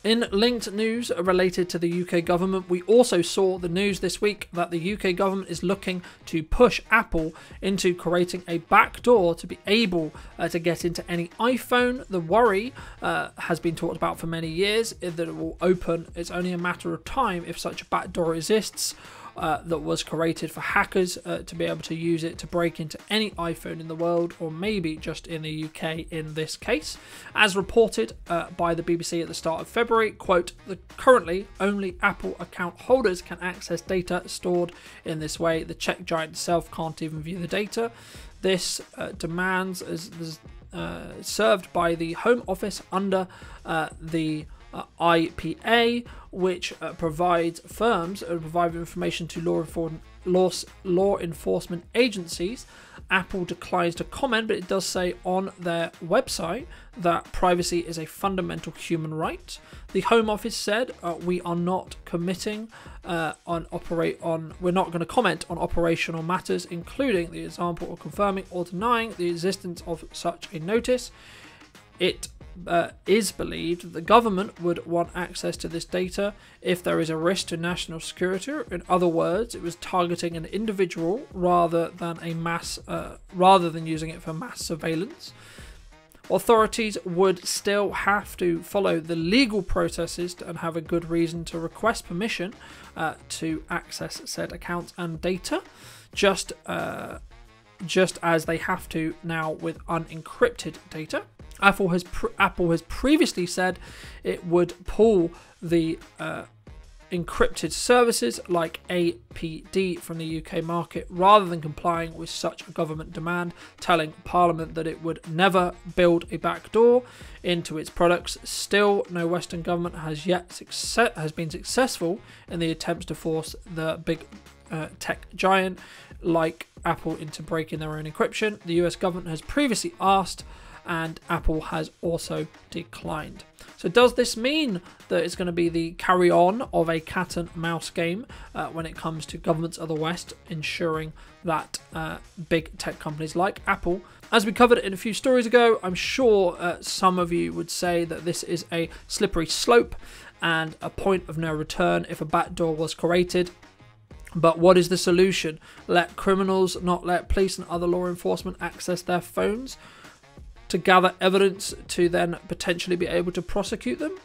In linked news related to the UK government, we also saw the news this week that the UK government is looking to push Apple into creating a backdoor to be able to get into any iPhone. The worry has been talked about for many years that it will open. It's only a matter of time if such a backdoor exists. That was created for hackers to be able to use it to break into any iPhone in the world, or maybe just in the UK in this case. As reported by the BBC at the start of February, quote, currently only Apple account holders can access data stored in this way. The tech giant itself can't even view the data. This demands is served by the Home Office under the IPA, which provides firms provide information to law enforcement agencies. Apple declines to comment, but it does say on their website that privacy is a fundamental human right. The Home Office said we are not committing we're not going to comment on operational matters, including the example of confirming or denying the existence of such a notice. It is believed that the government would want access to this data if there is a risk to national security. In other words, it was targeting an individual rather than using it for mass surveillance. Authorities would still have to follow the legal processes and have a good reason to request permission to access said accounts and data, just as they have to now with unencrypted data. Apple has previously said it would pull the encrypted services like APD from the UK market rather than complying with such a government demand, telling Parliament that it would never build a backdoor into its products. Still, no Western government has been successful in the attempts to force the big tech giant like Apple into breaking their own encryption. The US government has previously asked, and Apple has also declined. So does this mean that it's going to be the carry-on of a cat and mouse game when it comes to governments of the West ensuring that big tech companies like Apple, as we covered in a few stories ago, I'm sure some of you would say that this is a slippery slope and a point of no return if a backdoor was created. But what is the solution? Let criminals not let police and other law enforcement access their phones to gather evidence to then potentially be able to prosecute them?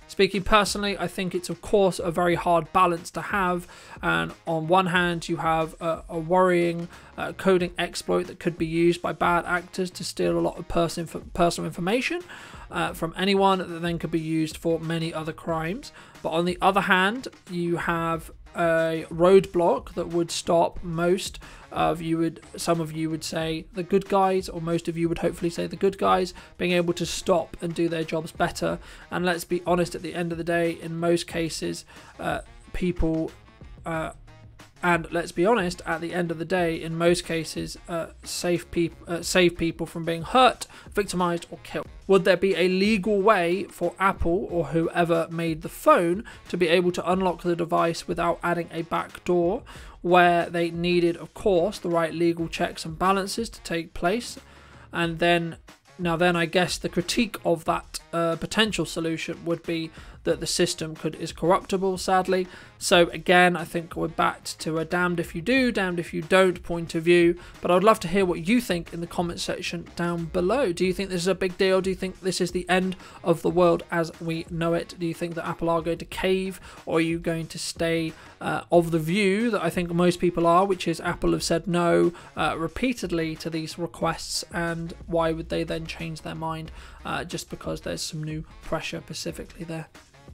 Speaking personally, I think it's of course a very hard balance to have, and on one hand you have a worrying coding exploit that could be used by bad actors to steal a lot of personal information from anyone that then could be used for many other crimes. But on the other hand, you have a roadblock that would stop some of you would say the good guys, or most of you would hopefully say the good guys, being able to stop and do their jobs better. And let's be honest, at the end of the day, in most cases, save people from being hurt, victimized, or killed. Would there be a legal way for Apple or whoever made the phone to be able to unlock the device without adding a backdoor, where they needed, of course, the right legal checks and balances to take place? And then I guess the critique of that potential solution would be that the system is corruptible, sadly. So again, I think we're back to a damned if you do, damned if you don't point of view. But I'd love to hear what you think in the comment section down below. Do you think this is a big deal? Do you think this is the end of the world as we know it? Do you think that Apple are going to cave, or are you going to stay of the view that I think most people are, which is Apple have said no repeatedly to these requests, and why would they then change their mind just because there's some new pressure specifically there?